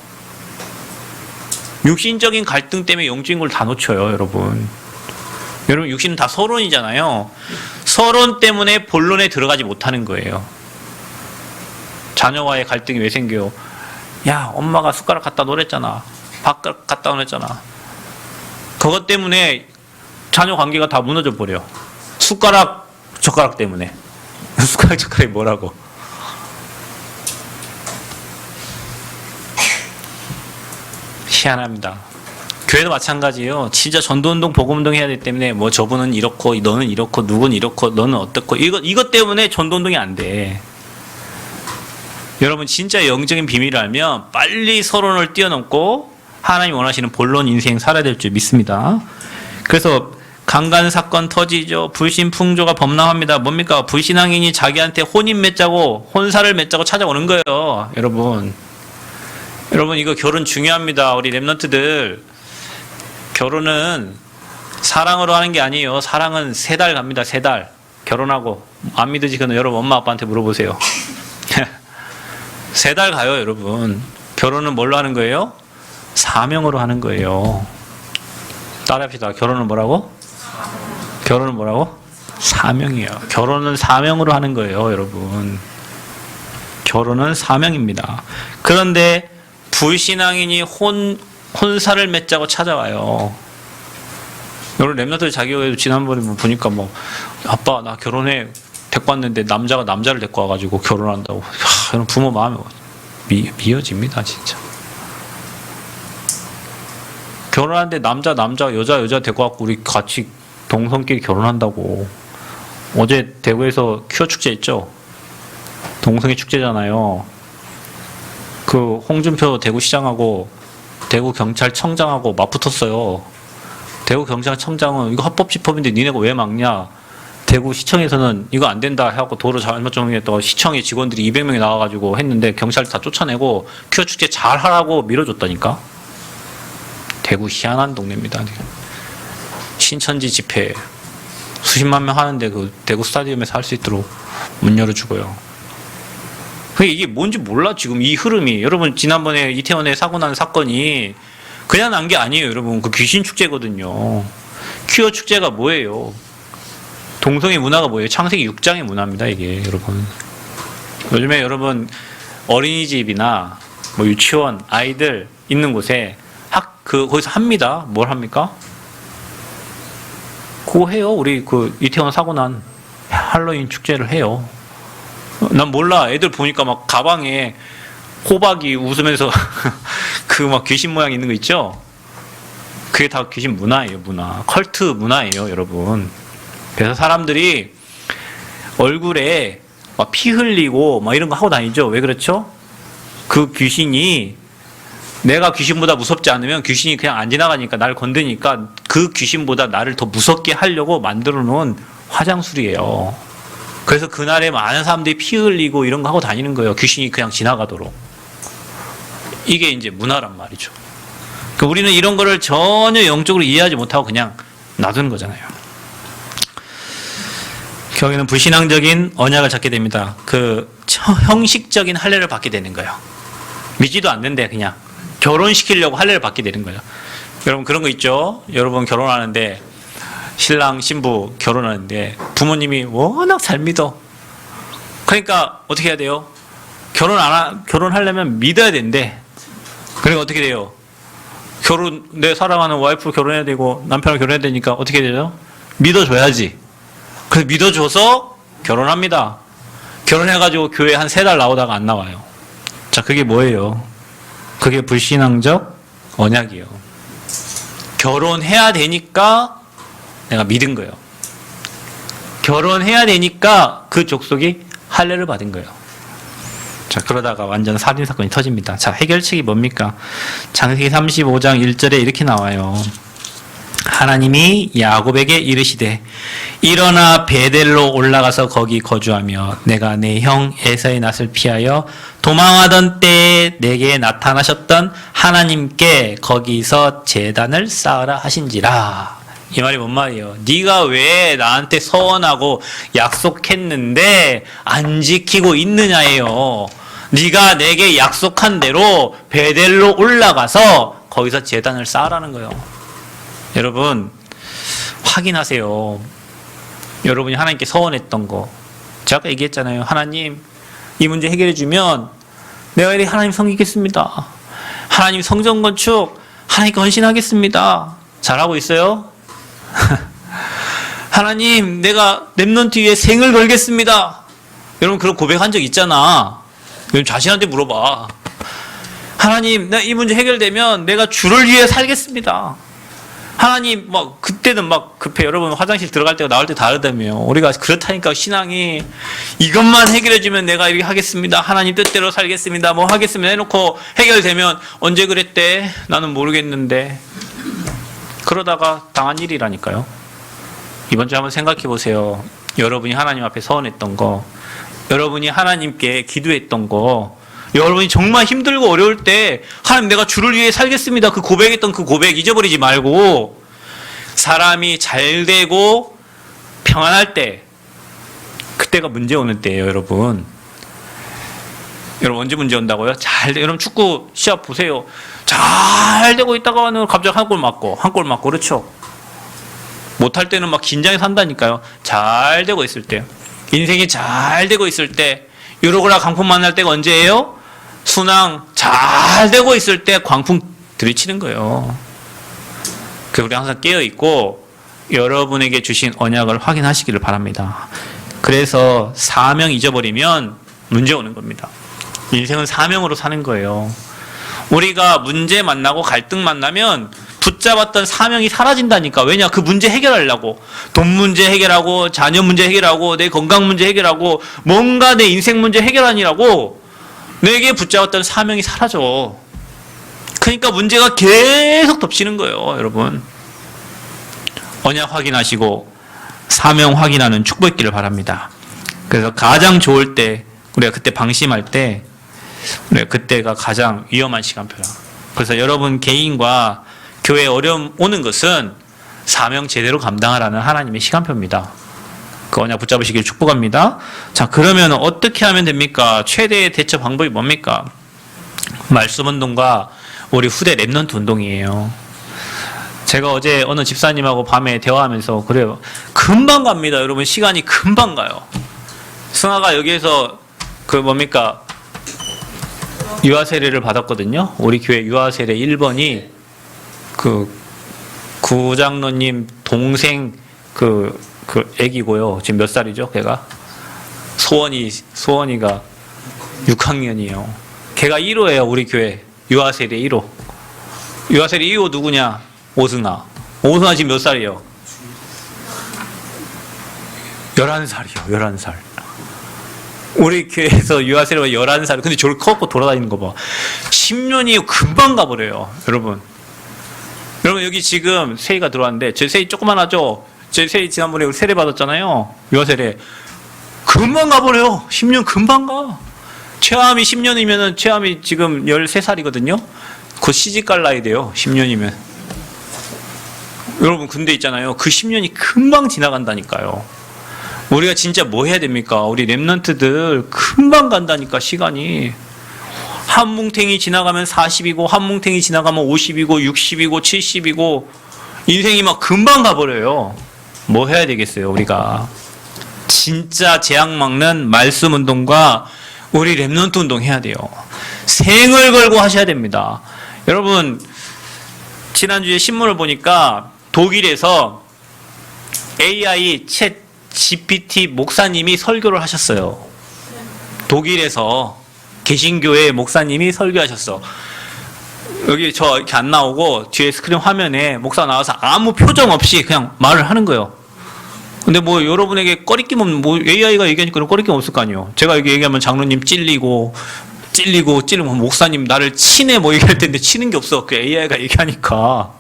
육신적인 갈등 때문에 영적인 걸 다 놓쳐요, 여러분. 여러분, 육신은 다 서론이잖아요. 서론 때문에 본론에 들어가지 못하는 거예요. 자녀와의 갈등이 왜 생겨요? 야, 엄마가 숟가락 갖다 놓으랬잖아. 밥 갖다 놓으랬잖아. 그것 때문에 자녀 관계가 다 무너져 버려. 숟가락, 젓가락 때문에. 숟가락, 젓가락이 뭐라고? 희한합니다. 교회도 마찬가지예요. 진짜 전도운동, 복음운동 해야 되기 때문에 뭐 저분은 이렇고 너는 이렇고 누구는 이렇고 너는 어떻고 이것 때문에 전도운동이 안 돼. 여러분, 진짜 영적인 비밀을 알면 빨리 서론을 뛰어넘고 하나님 원하시는 본론 인생 살아야 될 줄 믿습니다. 그래서 강간 사건 터지죠. 불신 풍조가 범람합니다. 뭡니까? 불신앙인이 자기한테 혼인 맺자고, 혼사를 맺자고 찾아오는 거예요. 여러분, 이거 결혼 중요합니다. 우리 랩런트들, 결혼은 사랑으로 하는 게 아니에요. 사랑은 3달 갑니다. 3달 결혼하고. 안 믿으시 그는 여러분 엄마 아빠한테 물어보세요. 3달 가요, 여러분. 결혼은 뭘로 하는 거예요? 사명으로 하는 거예요. 따라합시다. 결혼은 뭐라고? 결혼은 뭐라고? 사명이에요. 결혼은 사명으로 하는 거예요, 여러분. 결혼은 사명입니다. 그런데 불신앙인이 혼사를 맺자고 찾아와요. 여러분, 랩런트들 자기 교회도 지난번에 보니까 뭐, 아빠 나 결혼해 데리고 왔는데 남자가 남자를 데리고 와가지고 결혼한다고. 여러분, 부모 마음이 미어집니다, 진짜. 결혼하는데 남자 여자 데리고 갖고 우리 같이 동성끼리 결혼한다고. 어제 대구에서 퀴어 축제 있죠? 동성애 축제잖아요. 그 홍준표 대구시장하고 대구경찰청장하고 맞붙었어요. 대구경찰청장은 이거 합법집법인데 니네가 왜 막냐? 대구시청에서는 이거 안 된다 하고 도로 잘못 정리했다고 시청의 직원들이 200명이 나와가지고 했는데 경찰 다 쫓아내고 퀴어 축제 잘 하라고 밀어줬다니까. 대구 희한한 동네입니다. 신천지 집회 수십만 명 하는데 그 대구 스타디움에서 할 수 있도록 문 열어주고요. 이게 뭔지 몰라 지금 이 흐름이. 여러분 지난번에 이태원에 사고 난 사건이 그냥 난 게 아니에요. 여러분 그 귀신 축제거든요. 퀴어 축제가 뭐예요? 동성애 문화가 뭐예요? 창세기 6장의 문화입니다. 이게 여러분. 요즘에 여러분 어린이집이나 뭐 유치원 아이들 있는 곳에 거기서 합니다. 뭘 합니까? 그거 해요. 우리 그 이태원 사고 난 할로윈 축제를 해요. 난 몰라. 애들 보니까 막 가방에 호박이 웃으면서 그 막 귀신 모양 있는 거 있죠? 그게 다 귀신 문화예요. 문화. 컬트 문화예요. 여러분. 그래서 사람들이 얼굴에 막 피 흘리고 막 이런 거 하고 다니죠. 왜 그렇죠? 그 귀신이 내가 귀신보다 무섭지 않으면 귀신이 그냥 안 지나가니까 나를 건드니까 그 귀신보다 나를 더 무섭게 하려고 만들어 놓은 화장술이에요. 그래서 그날에 많은 사람들이 피 흘리고 이런 거 하고 다니는 거예요. 귀신이 그냥 지나가도록. 이게 이제 문화란 말이죠. 그러니까 우리는 이런 거를 전혀 영적으로 이해하지 못하고 그냥 놔두는 거잖아요. 결국에는 불신앙적인 언약을 잡게 됩니다. 그 형식적인 할례를 받게 되는 거예요. 믿지도 않는데 그냥 결혼시키려고 할례를 받게 되는 거예요. 여러분 그런 거 있죠? 여러분 결혼하는데 신랑 신부 결혼하는데 부모님이 워낙 잘 믿어. 그러니까 어떻게 해야 돼요? 결혼하려면 믿어야 된대. 그러니까 어떻게 돼요? 내 사랑하는 와이프 결혼해야 되고 남편을 결혼해야 되니까 어떻게 되죠? 믿어줘야지. 그래서 믿어줘서 결혼합니다. 결혼해가지고 교회 한 3달 나오다가 안 나와요. 자, 그게 뭐예요? 그게 불신앙적 언약이에요. 결혼해야 되니까 내가 믿은 거예요. 결혼해야 되니까 그 족속이 할례를 받은 거예요. 자, 그러다가 완전 살인 사건이 터집니다. 자, 해결책이 뭡니까? 창세기 35장 1절에 이렇게 나와요. 하나님이 야곱에게 이르시되 일어나 베델로 올라가서 거기 거주하며 내가 내 형 에서의 낯을 피하여 도망하던 때에 내게 나타나셨던 하나님께 거기서 제단을 쌓으라 하신지라. 이 말이 뭔 말이에요? 네가 왜 나한테 서원하고 약속했는데 안 지키고 있느냐예요. 네가 내게 약속한 대로 베델로 올라가서 거기서 제단을 쌓으라는 거예요. 여러분 확인하세요. 여러분이 하나님께 서원했던 거. 제가 아까 얘기했잖아요. 하나님 이 문제 해결해 주면 내가 이렇게 하나님 섬기겠습니다. 하나님 성전 건축 하나님께 헌신하겠습니다. 잘하고 있어요? 하나님 내가 렘넌트 위에 생을 걸겠습니다. 여러분 그런 고백한 적 있잖아. 여러분 자신한테 물어봐. 하나님 나 이 문제 해결되면 내가 주를 위해 살겠습니다. 하나님 막 그때는 막 급해. 여러분 화장실 들어갈 때가 나올 때 다르다며요. 우리가 그렇다니까 신앙이 이것만 해결해주면 내가 이렇게 하겠습니다. 하나님 뜻대로 살겠습니다. 뭐 하겠습니다 해놓고 해결되면 언제 그랬대? 나는 모르겠는데. 그러다가 당한 일이라니까요. 이번 주 한번 생각해 보세요. 여러분이 하나님 앞에 서원했던 거, 여러분이 하나님께 기도했던 거, 여러분이 정말 힘들고 어려울 때 하나님 내가 주를 위해 살겠습니다. 그 고백했던 그 고백 잊어버리지 말고 사람이 잘 되고 평안할 때 그때가 문제 오는 때예요. 여러분 언제 문제 온다고요? 여러분 축구 시합 보세요. 잘 되고 있다가는 갑자기 한 골 맞고 그렇죠? 못할 때는 막 긴장해서 한다니까요. 잘 되고 있을 때 인생이 잘 되고 있을 때 유로그라 강풍 만날 때가 언제예요? 순항 잘 되고 있을 때 광풍 들이치는 거예요. 그래서 우리 항상 깨어있고 여러분에게 주신 언약을 확인하시기를 바랍니다. 그래서 사명 잊어버리면 문제 오는 겁니다. 인생은 사명으로 사는 거예요. 우리가 문제 만나고 갈등 만나면 붙잡았던 사명이 사라진다니까. 왜냐? 그 문제 해결하려고. 돈 문제 해결하고, 자녀 문제 해결하고, 내 건강 문제 해결하고, 뭔가 내 인생 문제 해결하느라고 내게 붙잡았던 사명이 사라져. 그러니까 문제가 계속 덮치는 거예요, 여러분. 언약 확인하시고 사명 확인하는 축복 있기를 바랍니다. 그래서 가장 좋을 때, 우리가 그때 방심할 때, 우리가 그때가 가장 위험한 시간표라. 그래서 여러분 개인과 교회에 어려움 오는 것은 사명 제대로 감당하라는 하나님의 시간표입니다. 그 언약 붙잡으시길 축복합니다. 자, 그러면 어떻게 하면 됩니까? 최대의 대처 방법이 뭡니까? 말씀 운동과 우리 후대 랩넌트 운동이에요. 제가 어제 어느 집사님하고 밤에 대화하면서 그래요. 금방 갑니다. 여러분 시간이 금방 가요. 승아가 여기에서 그 뭡니까? 유아 세례를 받았거든요. 우리 교회 유아 세례 1번이 그 구장로님 동생 그 애기고요. 지금 몇 살이죠? 걔가 소원이가 6학년이에요. 걔가 1호예요. 우리 교회 유아 세례 1호. 유아 세례 1호 누구냐? 오승아. 오승아 지금 몇 살이에요? 11살이요. 11살. 우리 교회에서 유아 세례가 11살. 근데 저를 커갖고 돌아다니는 거 봐. 10년이 금방 가버려요. 여러분 여기 지금 세이가 들어왔는데 제 세이 조그만하죠? 제 세이 지난번에 세례 받았잖아요. 유아 세례. 금방 가버려요. 10년 금방 가. 최암이 10년이면은 최암이 지금 13살이거든요. 곧 시집갈 나이 돼요. 10년이면. 여러분 근데 있잖아요. 그 10년이 금방 지나간다니까요. 우리가 진짜 뭐 해야 됩니까? 우리 랩런트들 금방 간다니까 시간이. 한 뭉탱이 지나가면 40이고 한 뭉탱이 지나가면 50이고 60이고 70이고 인생이 막 금방 가버려요. 뭐 해야 되겠어요 우리가. 진짜 재앙 막는 말씀 운동과 우리 랩런트 운동 해야 돼요. 생을 걸고 하셔야 됩니다. 여러분 지난주에 신문을 보니까 독일에서 AI 챗 GPT 목사님이 설교를 하셨어요. 독일에서 개신교회 목사님이 설교하셨어. 여기 저 이렇게 안 나오고 뒤에 스크린 화면에 목사 나와서 아무 표정 없이 그냥 말을 하는 거예요. 근데 뭐 여러분에게 꺼리낌 없는, 뭐 AI가 얘기하니까 꺼리낌 없을 거 아니에요. 제가 여기 얘기하면 장로님 찔리고 목사님 나를 치네 뭐 얘기할 텐데 치는 게 없어. 그 AI가 얘기하니까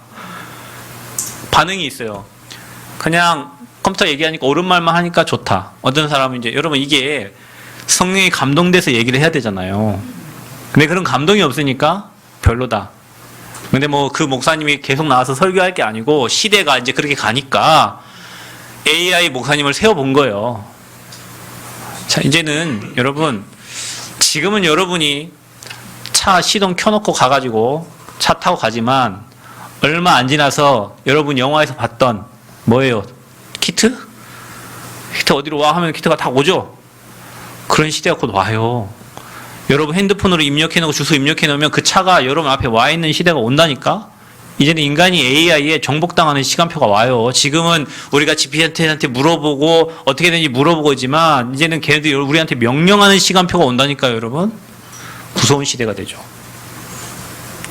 반응이 있어요. 그냥 컴퓨터 얘기하니까 옳은 말만 하니까 좋다. 어떤 사람은 이제 여러분 이게 성령이 감동돼서 얘기를 해야 되잖아요. 근데 그런 감동이 없으니까 별로다. 근데 뭐 그 목사님이 계속 나와서 설교할 게 아니고 시대가 이제 그렇게 가니까 AI 목사님을 세워본 거예요. 자, 이제는 여러분, 지금은 여러분이 차 시동 켜놓고 가가지고 차 타고 가지만 얼마 안 지나서 여러분 영화에서 봤던 뭐예요? 키트? 키트 어디로 와 하면 키트가 다 오죠? 그런 시대가 곧 와요. 여러분 핸드폰으로 입력해놓고 주소 입력해놓으면 그 차가 여러분 앞에 와 있는 시대가 온다니까? 이제는 인간이 AI에 정복당하는 시간표가 와요. 지금은 우리가 GPT한테 물어보고 어떻게 되는지 물어보고지만 이제는 걔네들이 우리한테 명령하는 시간표가 온다니까요, 여러분. 무서운 시대가 되죠.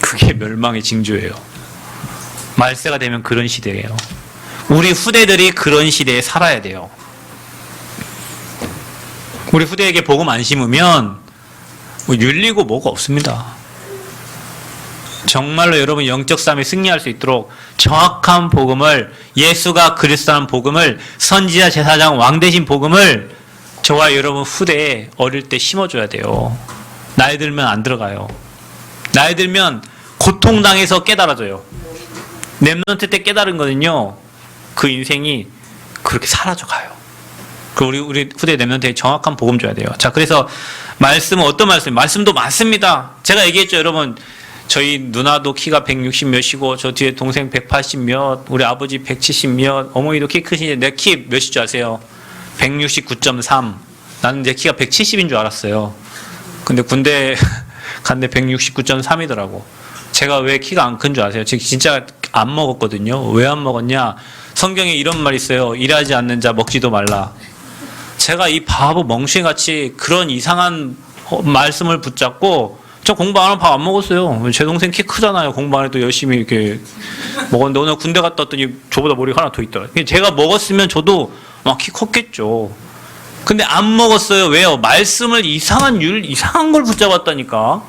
그게 멸망의 징조예요. 말세가 되면 그런 시대예요. 우리 후대들이 그런 시대에 살아야 돼요. 우리 후대에게 복음 안 심으면 뭐 윤리고 뭐가 없습니다. 정말로 여러분 영적 싸움에 승리할 수 있도록 정확한 복음을, 예수가 그리스도라는 복음을, 선지자 제사장 왕 대신 복음을 저와 여러분 후대에 어릴 때 심어줘야 돼요. 나이 들면 안 들어가요. 나이 들면 고통당해서 깨달아져요. 렘넌트 때 깨달은 거는요, 그 인생이 그렇게 사라져가요. 우리 후대 렘넌트에 정확한 복음 줘야 돼요. 자, 그래서 말씀은 어떤 말씀? 말씀도 많습니다. 제가 얘기했죠, 여러분. 저희 누나도 키가 160 몇이고 저 뒤에 동생 180 몇, 우리 아버지 170 몇, 어머니도 키 크시는데 내 키 몇일 줄 아세요? 169.3. 나는 내 키가 170인 줄 알았어요. 근데 군대 갔는데 169.3이더라고. 제가 왜 키가 안 큰 줄 아세요? 제가 진짜 안 먹었거든요. 왜 안 먹었냐? 성경에 이런 말 있어요. 일하지 않는 자 먹지도 말라. 제가 이 바보 멍청이같이 그런 이상한 말씀을 붙잡고 저 공부 안 하면 밥 안 먹었어요. 제 동생 키 크잖아요. 공부 안 해도 열심히 이렇게 먹었는데 오늘 군대 갔다 왔더니 저보다 머리가 하나 더 있더라. 제가 먹었으면 저도 막 키 컸겠죠. 근데 안 먹었어요. 왜요? 말씀을 이상한 걸 붙잡았다니까.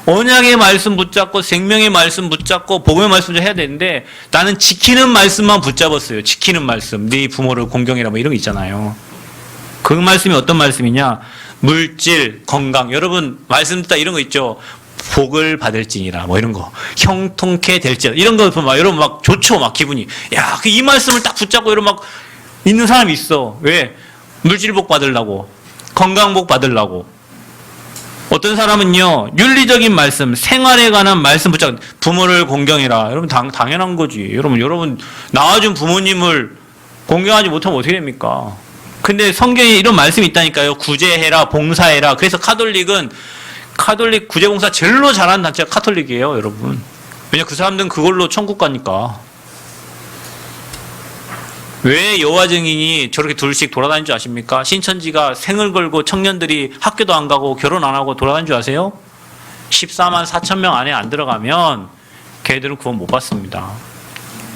언약의 말씀 붙잡고 생명의 말씀 붙잡고 복음의 말씀 해야 되는데 나는 지키는 말씀만 붙잡았어요. 지키는 말씀. 네 부모를 공경해라 뭐 이런 거 있잖아요. 그 말씀이 어떤 말씀이냐? 물질, 건강. 여러분 말씀 듣다 이런 거 있죠. 복을 받을지니라 뭐 이런 거. 형통케 될지라 이런 거 보면 여러분 막 좋죠. 막 기분이. 야, 이 말씀을 딱 붙잡고 여러분 막 있는 사람이 있어. 왜? 물질복 받으려고, 건강복 받으려고. 어떤 사람은요, 윤리적인 말씀, 생활에 관한 말씀 붙잡고, 부모를 공경해라. 여러분, 당연한 거지. 여러분, 낳아준 부모님을 공경하지 못하면 어떻게 됩니까? 근데 성경에 이런 말씀이 있다니까요. 구제해라, 봉사해라. 그래서 카톨릭 구제봉사 제일로 잘하는 단체가 카톨릭이에요, 여러분. 왜냐, 그 사람들은 그걸로 천국 가니까. 왜 여호와 증인이 저렇게 둘씩 돌아다니는 줄 아십니까? 신천지가 생을 걸고 청년들이 학교도 안 가고 결혼 안 하고 돌아다니는 줄 아세요? 14만 4천 명 안에 안 들어가면 걔들은 구원 못 받습니다.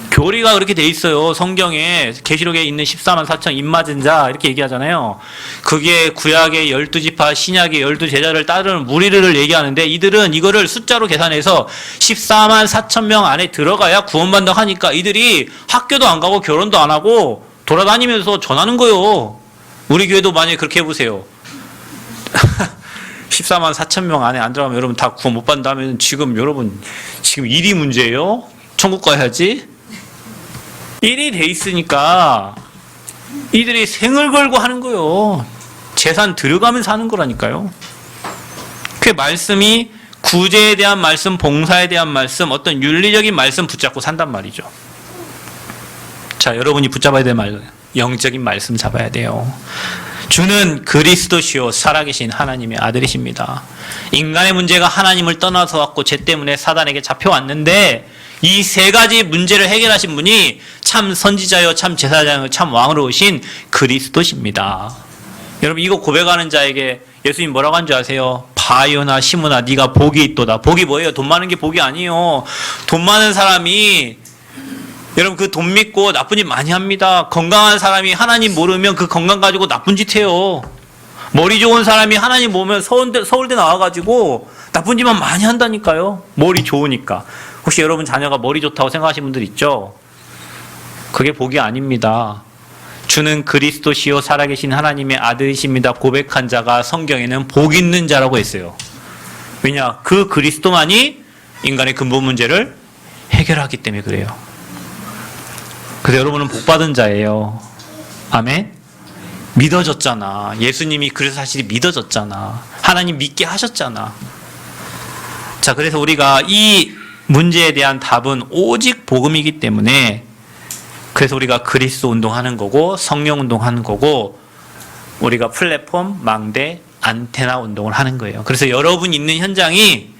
교리가 그렇게 돼 있어요. 성경에 계시록에 있는 14만 4천 입맞은 자 이렇게 얘기하잖아요. 그게 구약의 12지파 신약의 12제자를 따르는 무리를 얘기하는데 이들은 이거를 숫자로 계산해서 14만 4천 명 안에 들어가야 구원받는다고 하니까 이들이 학교도 안 가고 결혼도 안 하고 돌아다니면서 전하는 거예요. 우리 교회도 만약에 그렇게 해보세요. 14만 4천 명 안에 안 들어가면 여러분 다 구원 못 받는다면 지금 일이 문제예요? 천국 가야지? 일이 돼 있으니까 이들이 생을 걸고 하는 거요. 재산 들어가면서 하는 거라니까요. 그 말씀이 구제에 대한 말씀, 봉사에 대한 말씀, 어떤 윤리적인 말씀 붙잡고 산단 말이죠. 자, 여러분이 붙잡아야 될 말, 영적인 말씀 잡아야 돼요. 주는 그리스도시요 살아계신 하나님의 아들이십니다. 인간의 문제가 하나님을 떠나서 왔고 죄 때문에 사단에게 잡혀왔는데 이 세 가지 문제를 해결하신 분이 참 선지자요, 참 제사장요, 참 왕으로 오신 그리스도십니다. 여러분 이거 고백하는 자에게 예수님 뭐라고 한 줄 아세요? 바요나 시므나 네가 복이 있도다. 복이 뭐예요? 돈 많은 게 복이 아니에요. 돈 많은 사람이 여러분 그 돈 믿고 나쁜 짓 많이 합니다. 건강한 사람이 하나님 모르면 그 건강 가지고 나쁜 짓 해요. 머리 좋은 사람이 하나님 모르면 서울대 나와가지고 나쁜 짓만 많이 한다니까요. 머리 좋으니까. 혹시 여러분 자녀가 머리 좋다고 생각하시는 분들 있죠? 그게 복이 아닙니다. 주는 그리스도시요 살아계신 하나님의 아들이십니다. 고백한 자가 성경에는 복 있는 자라고 했어요. 왜냐? 그 그리스도만이 인간의 근본 문제를 해결하기 때문에 그래요. 그래서 여러분은 복 받은 자예요. 아멘? 믿어졌잖아. 예수님이 그래서 사실 믿어졌잖아. 하나님 믿게 하셨잖아. 자, 그래서 우리가 이 문제에 대한 답은 오직 복음이기 때문에 그래서 우리가 그리스도 운동하는 거고 성령 운동하는 거고 우리가 플랫폼, 망대, 안테나 운동을 하는 거예요. 그래서 여러분 있는 현장이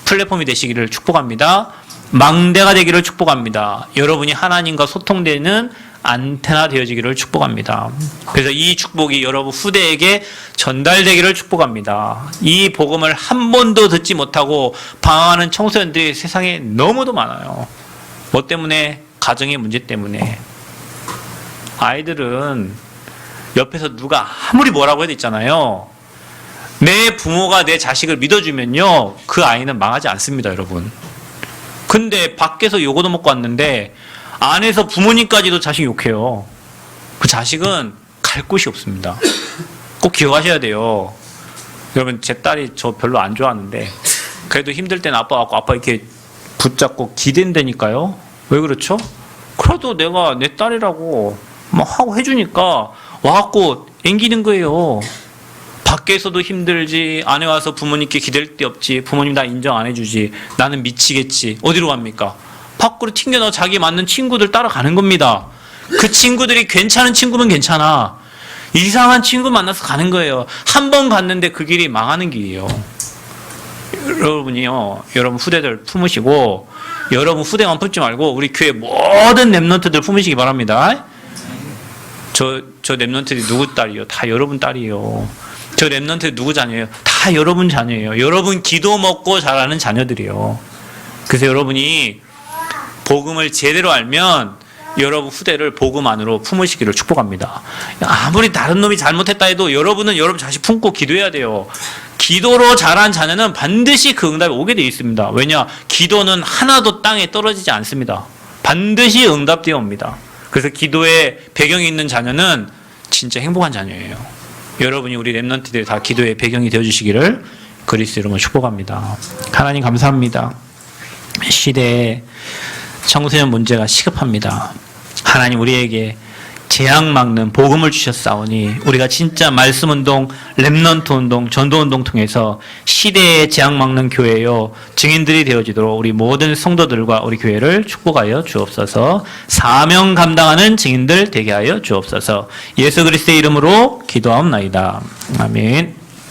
플랫폼이 되시기를 축복합니다. 망대가 되기를 축복합니다. 여러분이 하나님과 소통되는 안테나 되어지기를 축복합니다. 그래서 이 축복이 여러분 후대에게 전달되기를 축복합니다. 이 복음을 한 번도 듣지 못하고 방황하는 청소년들이 세상에 너무도 많아요. 뭐 때문에? 가정의 문제 때문에. 아이들은 옆에서 누가 아무리 뭐라고 해도 있잖아요. 내 부모가 내 자식을 믿어주면요 그 아이는 망하지 않습니다, 여러분. 근데 밖에서 욕도 먹고 왔는데 안에서 부모님까지도 자식 욕해요. 그 자식은 갈 곳이 없습니다. 꼭 기억하셔야 돼요. 여러분 제 딸이 저 별로 안 좋아하는데 그래도 힘들 때는 아빠 이렇게 붙잡고 기댄다니까요. 왜 그렇죠? 그래도 내가 내 딸이라고 막 하고 해주니까 와갖고 앵기는 거예요. 밖에서도 힘들지 안에 와서 부모님께 기댈 데 없지. 부모님 나 인정 안 해주지. 나는 미치겠지. 어디로 갑니까? 밖으로 튕겨나와 자기 맞는 친구들 따라가는 겁니다. 그 친구들이 괜찮은 친구면 괜찮아. 이상한 친구 만나서 가는 거예요. 한 번 갔는데 그 길이 망하는 길이에요. 여러분이요, 여러분 후대들 품으시고 여러분 후대만 품지 말고 우리 교회 모든 랩런트들 품으시기 바랍니다. 저 랩런트들이 누구 딸이요? 다 여러분 딸이에요. 저 랩런트 누구 자녀예요? 다 여러분 자녀예요. 여러분 기도 먹고 자라는 자녀들이에요. 그래서 여러분이 복음을 제대로 알면 여러분 후대를 복음 안으로 품으시기를 축복합니다. 아무리 다른 놈이 잘못했다 해도 여러분은 여러분 자식 품고 기도해야 돼요. 기도로 자란 자녀는 반드시 그 응답이 오게 되어 있습니다. 왜냐? 기도는 하나도 땅에 떨어지지 않습니다. 반드시 응답되어 옵니다. 그래서 기도의 배경이 있는 자녀는 진짜 행복한 자녀예요. 여러분이 우리 렘넌트들이 다 기도의 배경이 되어주시기를 그리스도 이름으로 축복합니다. 하나님 감사합니다. 시대에 청소년 문제가 시급합니다. 하나님 우리에게 재앙 막는 복음을 주셨사오니 우리가 진짜 말씀 운동, 렘넌트 운동, 전도 운동 통해서 시대에 재앙 막는 교회요 증인들이 되어지도록 우리 모든 성도들과 우리 교회를 축복하여 주옵소서. 사명 감당하는 증인들 되게 하여 주옵소서. 예수 그리스도의 이름으로 기도하옵나이다. 아멘.